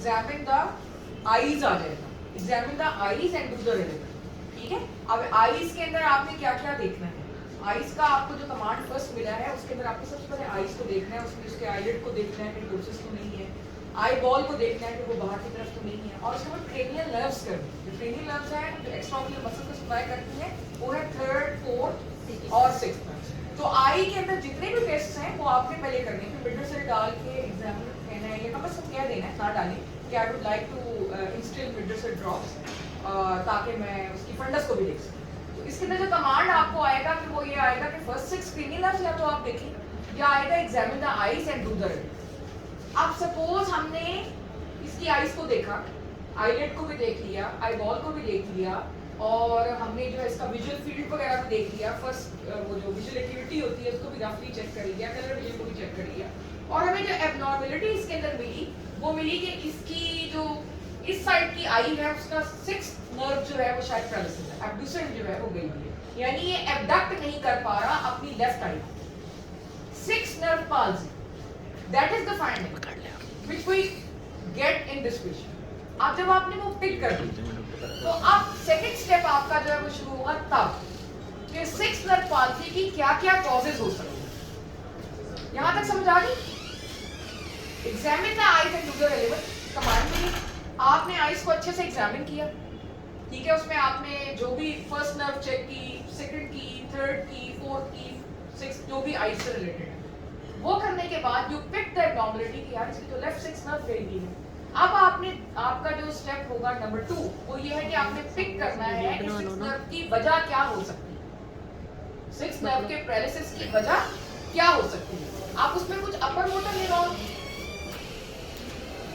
Examine the eyes आ जाएगा, examine the eyes and do the relevant. ठीक है, अब आईज के अंदर आपने क्या क्या देखना है। आईज का आपको जो कमांड फर्स्ट मिला है उसके अंदर आपको सबसे पहले आईज को देखना है, उसमें उसके आईलिड को देखना है कि डोर्सिस तो नहीं है, आई बॉल को देखना है कि वो बाहर की तरफ तो नहीं है, और उसके बाद क्रेनियल नर्व्स करनी है। जो क्रेनियल नर्व्स है जो एक्स्ट्राऑक्यूलर मसल को सप्लाई करती है वो है थर्ड, फोर्थ और सिक्स्थ नर्व्स। तो आई के अंदर जितने भी टेस्ट हैं वो आपने पहले करने हैं, फिर मिडल डाल के एग्जामिनर को कहना है, ये बस कह देना है, ना डालें कि I would like to instil middle drops, ताकि मैं उसकी फंडस को भी देख सकूं। तो इसके अंदर जो कमांड आपको आएगा कि वो ये आएगा कि फर्स्ट 6 क्रेनियल नर्व्स या तो आप देखें या आएगा examine the eyes and do the relevant. अब सपोज हमने इसकी आईज को देखा, आईलिड को भी देख लिया, आई बॉल को भी देख लिया, और हमने जो है इसका विजुअल फील्ड वगैरह भी देख लिया, फर्स्ट वो जो विजुअल एक्टिविटी होती है उसको भी रफली चेक कर लिया, कलर विजन को भी चेक कर लिया, और हमें जो एबनॉर्मलिटी इसके अंदर मिली वो मिली कि इसकी जो इस साइड की आई है उसका 6th नर्व जो है वो शायद पैरालिसिस है, एब्ड्यूसेंट जो है वो गई हुई है, यानी ये एबडक्ट नहीं कर पा रहा अपनी left eye. 6th nerve palsy, that is the finding which we get in this question. अब जब आपने वो पिक कर दी तो अब सेकंड स्टेप आपका जो है वो शुरू होगा तब कि 6th नर्व पाल्सी की क्या क्या कॉजेज हो सकते हैं। यहां तक समझ आ गई? Examine the eyes and do the relevant command मिली, आपने आईज को अच्छे से एग्जामिन किया, ठीक है, उसमें आपने जो भी फर्स्ट नर्व चेक की, सेकंड की, थर्ड की, फोर्थ की, सिक्स्थ, जो भी आईज से रिलेटेड है, वो करने के बाद यू पिक द एबनॉर्मलिटी कि यार इसकी तो लेफ्ट 6th नर्व गई हुई है। अब आपका जो स्टेप होगा नंबर 2 वो ये है कि आपने पिक करना है कि 6th नर्व की वजह क्या हो सकती है, 6th नर्व के पैरालिसिस की वजह क्या हो सकती है। आप उसमें कुछ अपर मोटर न्यूरॉन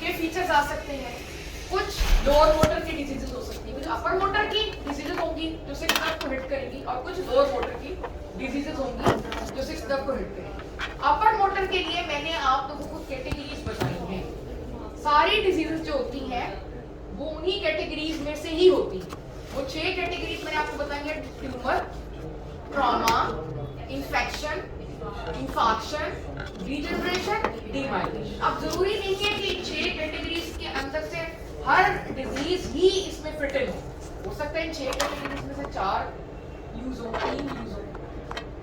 के फीचर्स आ सकते हैं, कुछ लोअर मोटर की डिजीजेस हो सकती है, कुछ अपर मोटर की डिजीजेस होंगी जो 6th नर्व को हिट करेंगी, और कुछ लोअर मोटर की डिजीजेस होंगी जो 6th नर्व को हिट करेंगी। अपर मोटर के लिए मैंने आप लोगों को कैटेगरीज बताई हैं, सारी डिजीजेस जो होती हैं वो उन्हीं कैटेगरीज में से ही होती हैं। वो 6 कैटेगरीज मैंने आपको बताई हैं, tumour, trauma, infection, infarction, degeneration, डीमाइग्रेशन। अब जरूरी नहीं है कि 6 कैटेगरीज के अंदर से हर डिजीज ही इसमें फिट इन हो सकता है इन 6 कैटेगरीज में से 4 यूज हो, 3 यूज हो,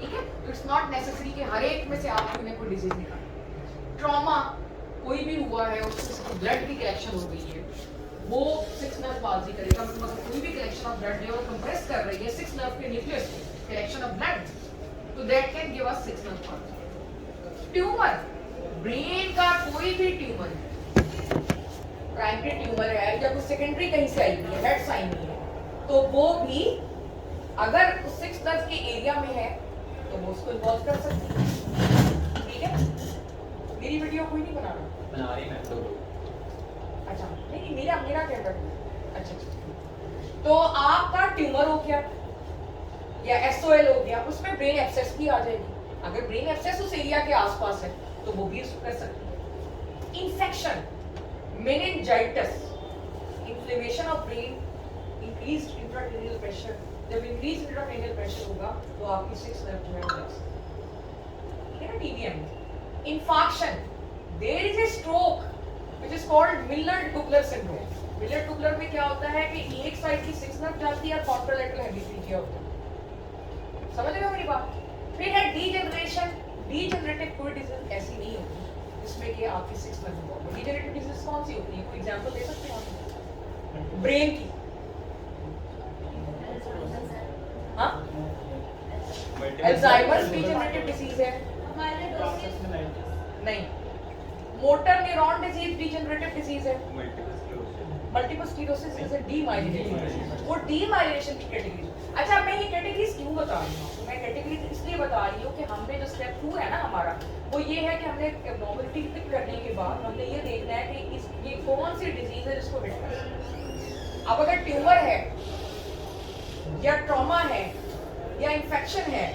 ठीक है, तो इट्स नॉट नेसेसरी कि हर एक में से आप कोई डिजीज निकालें। ट्रॉमा कोई भी हुआ है, उसमें ब्लड की कलेक्शन हो गई है, वो 6th नर्व पाल्सी करेगा, मतलब कोई भी कलेक्शन ऑफ ब्लड है वो कंप्रेस कर रही है 6th नर्व के न्यूक्लियस में, कलेक्शन ऑफ ब्लड, तो that can give us 6th nerve palsy. Tumour, brain का कोई भी ट्यूमर, प्राइमरी ट्यूमर है या कुछ सेकेंडरी कहीं से आई है, हेड साइन नहीं है, तो वो भी अगर उस 6th नर्व के एरिया में है तो वो उसको इन्वॉल्व कर सकती है। ठीक है, मेरी वीडियो कोई नहीं बना रही मैं तो, अच्छा नहीं मेरा क्या कर, अच्छा, तो आपका ट्यूमर हो गया या एसओएल हो गया, उसमें ब्रेन एब्सेस भी आ जाएगी, अगर ब्रेन एब्सेस उस एरिया के आसपास है तो वो भी कर सकती है। Infection, meningitis, inflammation of brain, increased intracranial pressure, जब इंक्रीज इंट्राक्रेनियल प्रेशर होगा तो आपकी 6th नर्व जो है वो ठीक है ना, TBM. Infarction, there is a stroke which is called Millard Gubler syndrome. Millard Gubler में क्या होता है कि एक साइड की 6th नर्व जाती है और कॉन्ट्रालैटरल हेमिस्फीयर होता है, समझ रहे हो मेरी बात। फिर है डीजनरेशन, डीजनरेटिव कोई डिजीज ऐसी नहीं होती जिसमें कि आपकी 6th नर्व इंवॉल्व हो। डीजनरेटिव डिजीज कौन सी होती है, कोई एग्जांपल दे सकते हैं ब्रेन की? हाँ, अल्जाइमर डीजनरेटिव डिजीज है नहीं, motor neuron disease degenerative disease है, multiple sclerosis is a demyelination, वो डीमाइलिनेशन की कैटेगरी। अच्छा, मैं ये कैटेगरीज क्यों बता रही हूँ, मैं कैटेगरीज इसलिए बता रही हूँ कि हमने जो स्टेप 2 है ना हमारा, वो ये है कि हमने एब्नॉर्मलिटी पिक करने के बाद हमने ये देखना है कि ये कौन सी डिजीज है जिसको हिट कर सकती है। अब अगर ट्यूमर है या ट्रॉमा है या इन्फेक्शन है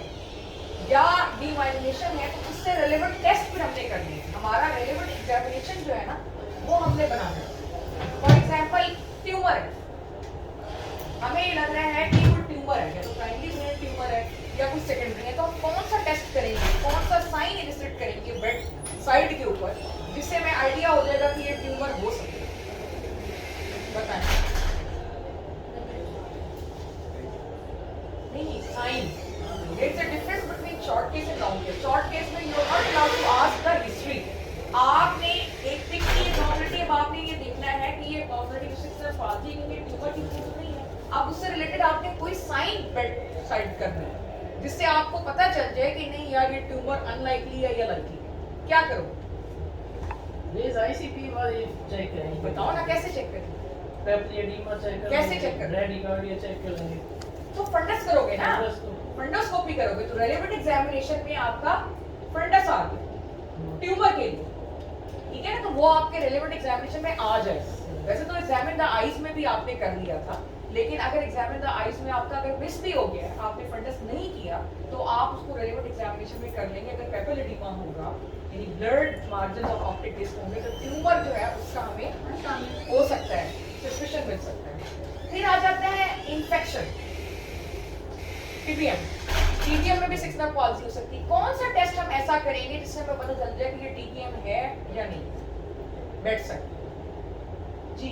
या डीमाइलिनेशन है, तो उससे रिलेवेंट टेस्ट फिर हमने करने हैं। हमारा रिलेवेंट एग्जामिनेशन जो है ना वो हमने बनाना है। फॉर एग्जांपल ट्यूमर है, हमें ये लग रहा है कि वो ट्यूमर है, या तो प्राइमरी ब्रेन ट्यूमर है या कुछ सेकेंडरी है, तो हम कौन सा टेस्ट करेंगे, कौन सा साइन इलिस्ट्रेट करेंगे बेड साइड के ऊपर, जिससे हमें आइडिया हो जाएगा कि ये ट्यूमर हो सकता है। पाल्जी क्योंकि ट्यूमर की डिजीज नहीं है, अब उससे रिलेटेड आपने कोई साइन बेड साइड करना है जिससे आपको पता चल जाए कि नहीं यार ये ट्यूमर अनलाइकली है या लाइकली है। क्या करो? प्लीज आईसीपी वाली चेक करें। बताओ ना कैसे चेक करें? पेप्टियडीमा चेक करें। कैसे चेक करें? रेडिकार्डिया चेक करेंगे। तो फंडस करोगे ना, फंडोस्कोपी करोगे तो रेलेवेंट एग्जामिनेशन में आपका फंडस आ गया ट्यूमर के लिए, ठीक है ना, तो वो आपके रेलेवेंट एग्जामिनेशन में आ जाए। वैसे तो एग्जामिन द आईज में भी आपने कर लिया था, लेकिन अगर एग्जामिन द आईज में आपका अगर मिस भी हो गया, आपने फंडस नहीं किया, तो आप उसको रेलेवेंट एग्जामिनेशन में कर लेंगे। अगर पेपिलोएडिमा होगा यानी blood margin of optic disc होंगे तो ट्यूमर जो है उसका हमें हो सकता है, सस्पिशन मिल सकता है। फिर आ जाता है इन्फेक्शन, टीबीएम। टीबीएम में भी 6 नर्व पॉल्सी हो सकती है। कौन सा टेस्ट हम ऐसा करेंगे जिससे हमें पता चल जाए कि ये टीबीएम है या नहीं? बेड साइड जी,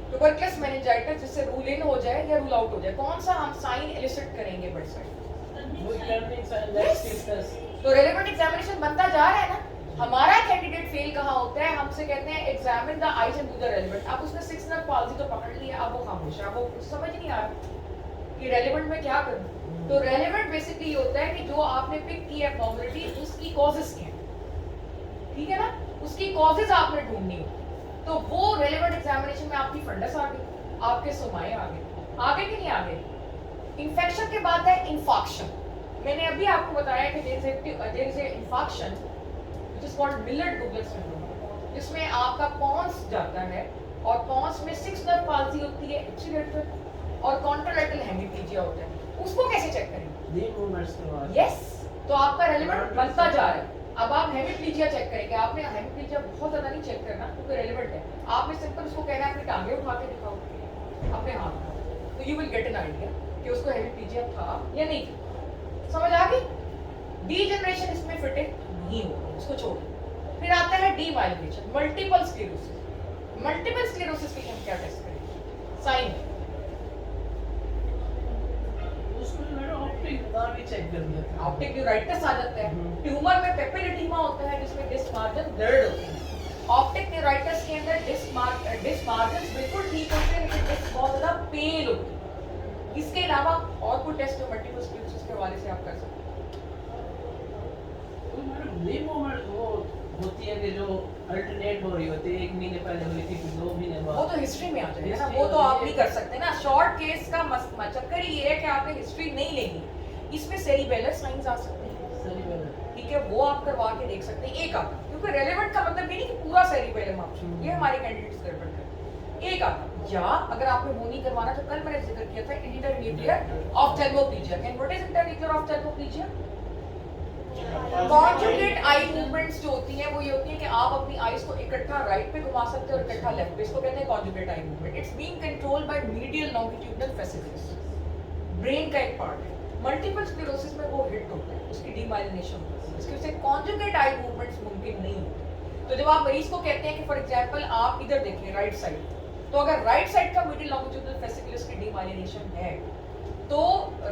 ट्यूबरकुलस मेनिंजाइटिस जिससे रूल इन हो जाए या रूल आउट हो जाए, कौन सा हम साइन एलिसिट करेंगे बेड साइड? तो रेलेवेंट एग्जामिनेशन बनता जा रहा है ना। हमारा कैंडिडेट फेल कहाँ होता है? हमसे कहते हैं examine the eyes and do the relevant. अब उसने 6 नर्व पॉल्सी तो पकड़ लिया, अब वो खामोश है, अब वो समझ नहीं आ रहा कि रेलेवेंट में क्या करूं। तो रेलेवेंट बेसिकली होता है कि जो आपने पिक की है एब्नॉर्मलिटी उसकी कॉजेस क्या है, ठीक है ना, उसकी कॉजेस आपने ढूंढनी हो। तो वो रेलेवेंट एग्जामिनेशन में आपकी फंडस आ गई, आपके सोमाए आ गए, आगे कि नहीं आगे। इन्फेक्शन के बाद है इन्फॉक्शन। मैंने अभी आपको बताया कि there is a infarction which is called Millard Gubler syndrome, जिसमें आपका पॉन्स जाता है और पॉन्स में 6 नर्व पॉल्सी होती है एक्सीलेटरल और कॉन्ट्रालैटरल हेमिप्लीजिया होता है। उसको कैसे चेक करेंगे? दी मूवमेंट्स के बाद। यस, तो आपका रेलेवेंट बनता जा रहा है। अब आप हेमिप्लीजिया चेक करेंगे। आपने हेमिप्लीजिया बहुत ज्यादा नहीं चेक करना क्योंकि रेलेवेंट है। आपने सिंपल उसको कहना है अपनी टांगे उठा के दिखाओ अपने हाथ में, तो you will get an idea कि उसको हेमिप्लीजिया था या नहीं था। समझ आ गई? डीजनरेशन इसमें फिटिंग नहीं होगा, उसको छोड़ दो। फिर आता है demyelination, multiple sclerosis. Multiple sclerosis के लिए हम क्या टेस्ट करेंगे? साइन चेक कर दिया था। ऑप्टिक न्यूराइटिस आ जाता है। ट्यूमर में पेपिलोएडिमा होता है जिसमें डिस्क मार्जिन दर्द होती है। ऑप्टिक न्यूराइटिस के अंदर डिस्क मार्जिन बिल्कुल ठीक होते हैं लेकिन डिस्क बहुत ज्यादा पेल होती है। इसके अलावा और कोई टेस्ट जो मल्टीपल स्क्लेरोसिस के हवाले से आप कर सकते हैं? तो मैडम ये मोमेंट वो होती है कि जो अल्टरनेट हो रही होती है, 1 महीने पहले हुई थी, फिर 2 महीने बाद। वो तो हिस्ट्री में आ जाएगा ना, वो तो आप नहीं कर सकते ना। शॉर्ट केस का चक्कर ये है कि आपने हिस्ट्री नहीं लेनी, इसमें सेरिबेलर साइंस आ सकते हैं, ठीक है, वो आप करवा के देख सकते हैं। एक आता, क्योंकि रेलेवेंट का मतलब ये नहीं कि पूरा सेरिबेलम आप, ये हमारे कैंडिडेट्स गड़बड़ करते हैं। एक आता, या अगर आपने वो नहीं करवाना तो कल मैंने जिक्र किया था internuclear ophthalmoplegia. And what is internuclear ophthalmoplegia? Conjugate eye movements जो होती हैं वो ये होती है कि आप अपनी आईज को इकट्ठा राइट पे घुमा सकते हो और इकट्ठा लेफ्ट पे, इसको कहते हैं conjugate eye movement. It's being controlled by medial longitudinal fascicles, brain का एक पार्ट है। मल्टीपल स्क्लेरोसिस में वो हिट होता है, उसकी डीमाइलिनेशन होती है, इसकी वजह से कॉन्जुगेट आई मूवमेंट्स मुमकिन नहीं होते। तो जब आप मरीज को कहते हैं कि फॉर एग्जांपल आप इधर देखिए राइट साइड, तो अगर राइट साइड का मीडियल लॉन्गिट्यूडिनल फेसिकल्स की डीमाइलिनेशन है तो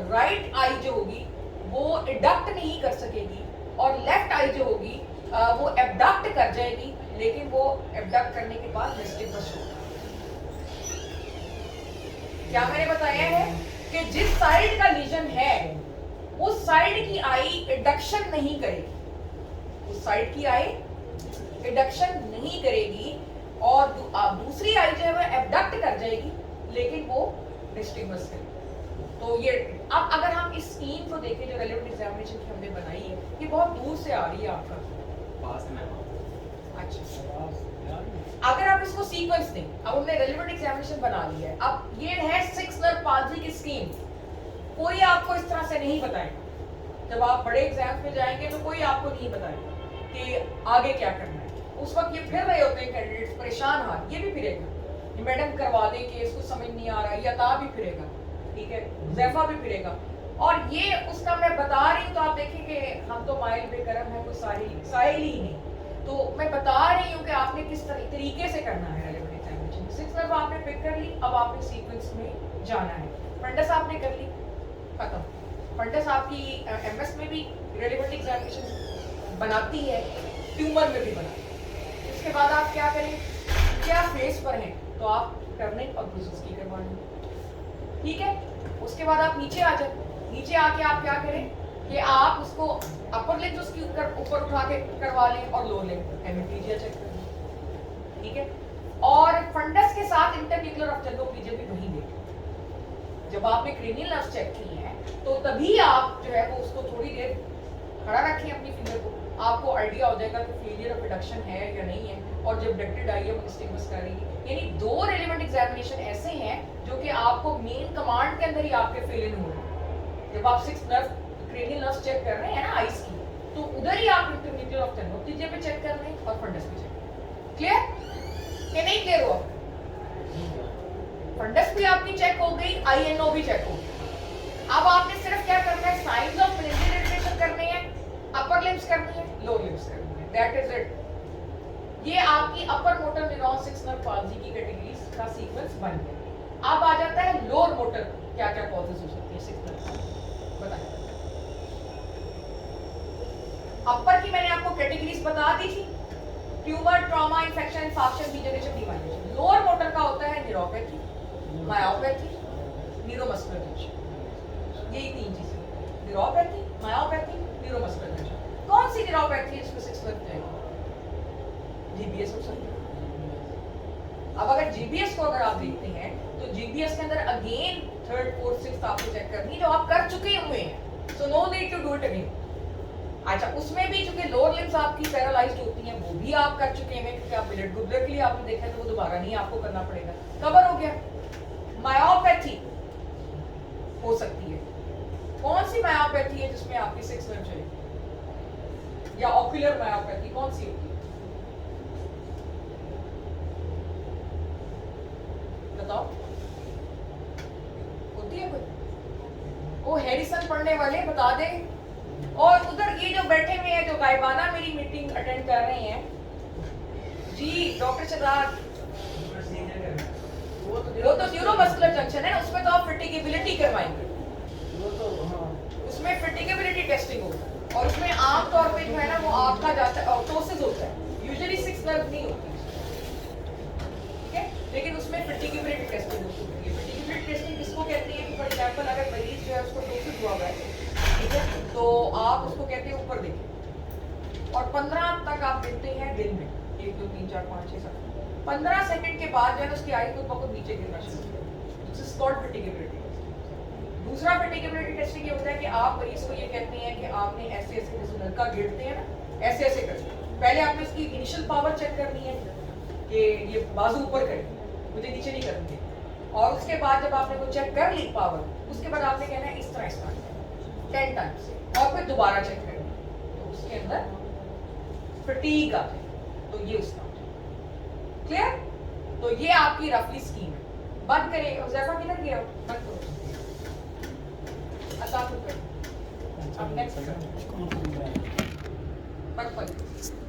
राइट आई जो होगी वो एडक्ट नहीं कर सकेगी और लेफ्ट आई जो होगी वो एबडक्ट कर जाएगी, लेकिन वो एबडक्ट करने के बाद निस्टिगमस होगा। क्या मैंने बताया है कि जिस साइड का लीजन है उस साइड की आई एडक्शन नहीं करेगी, उस साइड की आई एडक्शन नहीं करेगी और दूसरी आई जो है वो एबडक्ट कर जाएगी लेकिन वो निस्टिगमस करेगी। तो ये अब अगर हम इस स्कीम को देखें जो रेलेवेंट एग्जामिनेशन की हमने बनाई है, ये बहुत दूर से आ रही है आपका पास में। अच्छा, अगर आप इसको सीक्वेंस दें, अब हमने रेलेवेंट एग्जामिनेशन बना लिया है, अब ये है 6 नर्व पॉल्सी की स्कीम। कोई आपको इस तरह से नहीं बताएगा। जब आप बड़े एग्जाम में जाएंगे तो कोई आपको नहीं बताएगा कि आगे क्या करना है। उस वक्त ये फिर रहे होते हैं कैंडिडेट्स परेशान हाल, ये भी फिरेगा, ये मैडम करवा दें कि इसको समझ नहीं आ रहा, या ता भी फिरेगा, ठीक है, ज़ैफा भी फिरेगा। और ये उसका मैं बता रही हूँ तो आप देखिए कि हम तो माइल बेकरम है, कोई साहिल ही नहीं। तो मैं बता रही हूँ कि आपने किस तरीके से करना है रेलेवेंट एग्जामिनेशन। 6 नर्व आपने पिक कर ली, अब आपने सीक्वेंस में जाना है। फंडस आपने कर ली, खत्म। फंडस आपकी एमएस में भी रेलेवेंट एग्जामिनेशन बनाती है, ट्यूमर में भी बनाती है। उसके बाद आप क्या करें? क्योंकि आप फेस पर हैं तो आप टर्निंग और ब्रूसेस की करवानी, ठीक है। उसके बाद आप नीचे आ जाए, नीचे आके आप क्या करें कि आप उसको अपर लिम्स उसकी ऊपर उठा के करवा लें और लोअर लिम्स हेमिप्लीजिया चेक कर लें, ठीक है। और फंडस के साथ इंटरन्यूक्लियर ऑफ्थेल्मोप्लेजिया भी वही देखें। जब आपने क्रेनियल नर्व्स चेक की हैं तो तभी आप जो है वो उसको थोड़ी देर खड़ा रखें अपनी फिंगर को, आपको आइडिया हो जाएगा कि फेलियर ऑफ रिडक्शन है या नहीं है, और जब डक्टेड आई है वो डिस्टिंग्विश करेगी। यानी 2 रेलेवेंट एग्जामिनेशन ऐसे हैं जो कि आपको मेन कमांड के अंदर ही आपके फेलियर हो रहे हैं। जब आप 6 नर्व क्रेनियल नर्व्स चेक कर रहे हैं ना आईज की, तो उधर ही आप इंटरन्यूक्लियर ऑफ्थेल्मोप्लेजिया पे चेक कर रहे हैं और फंडस पे चेक। क्लियर कि नहीं क्लियर हुआ? फंडस भी आपकी चेक हो गई, आईएनओ भी चेक हो गई। अब आपने सिर्फ क्या करना है, साइंस ऑफ मेनिंजियल इरिटेशन करनी है, अपर लिम्स करनी है, लोअर लिम्स करनी है, दैट इज इट। ये आपकी upper motor neuron 6 nerve palsy की कैटेगरीज का सीक्वेंस बन गया। अब आ जाता है लोअर मोटर, क्या क्या कॉजेस हो सकती है 6 नर्व, बताइए। अपर की मैंने आपको कैटेगरीज बता दी थी, tumour, trauma, infection, infarction, degeneration, demyelination. Lower motor का होता है न्यूरोपैथी, मायोपैथी, न्यूरोमस्कुलर जंक्शन। यही 3 चीजें, न्यूरोपैथी, मायोपैथी, न्यूरोमस्कुलर जंक्शन। कौन सी न्यूरोपैथी है इसमें 6 नर्व जाएगी? जीबीएस हो सकती है। अब अगर जीबीएस को अगर आप देखते हैं तो जीबीएस के अंदर अगेन 3rd 4th 6th आपको चेक करनी है, जो आप कर चुके हुए हैं, so no need to do it again. अच्छा, उसमें भी चूंकि लोअर लिम्स आपकी पैरालाइज्ड होती हैं, वो भी आप कर चुके हैं क्योंकि आप ब्लड गुबलर के लिए आपने देखा है, तो वो दोबारा नहीं आपको करना पड़ेगा, कवर हो गया। मायोपैथी हो सकती है, कौन सी मायोपैथी है जिसमें आपकी 6 नर्व चलेगी, या ऑक्यूलर मायोपैथी कौन सी होती है बताओ? होती है कोई? वो हैरिसन पढ़ने वाले बता दे। और उधर ये जो बैठे हुए हैं, जो गायबाना मेरी मीटिंग अटेंड कर रहे हैं जी, डॉक्टर शहजाद, वो तो न्यूरोमस्कुलर जंक्शन है ना, उसमें तो आप फैटिगेबिलिटी करवाएंगे, वो तो हाँ, उसमें फैटिगेबिलिटी टेस्टिंग होगा, और उसमें आमतौर पे जो है ना वो आपका जाता है ऑटोसिस होता है, यूजुअली 6 नर्व नहीं होती, ठीक है, लेकिन उसमें फैटिगेबिलिटी टेस्टिंग होती है। फैटिगेबिलिटी टेस्टिंग किसको कहते हैं? फॉर एग्जांपल अगर मरीज जो है उसको टोसिस हुआ है, ठीक है, तो आप उसको कहते हैं ऊपर देखिए, और 15 तक आप देखते हैं दिन में, 1 2 3 4 5 6 7 15 सेकंड के बाद जो है उसकी आई खुद ब खुद नीचे गिरना शुरू हो जाती है। This is called fatigability. दूसरा फैटिगेबिलिटी टेस्टिंग ये होता है कि आप मरीज को ये कहते हैं कि आपने ऐसे ऐसे जैसे नलका गिरते हैं ना, ऐसे ऐसे करते हैं। पहले आपने उसकी इनिशियल पावर चेक करनी है कि ये बाजू ऊपर करे, मुझे नीचे नहीं करनी है, और उसके बाद जब आपने वो चेक कर ली पावर, उसके बाद आपने कहना है इस तरह 10 टाइम्स, और फिर दोबारा चेक करना, तो उसके अंदर फटीग आ जाए, तो ये उसका क्लियर। तो ये आपकी रफली स्कीम है। बंद करें, हुज़ैफा किधर गया? बंद करो, अब नेक्स्ट बंद करो।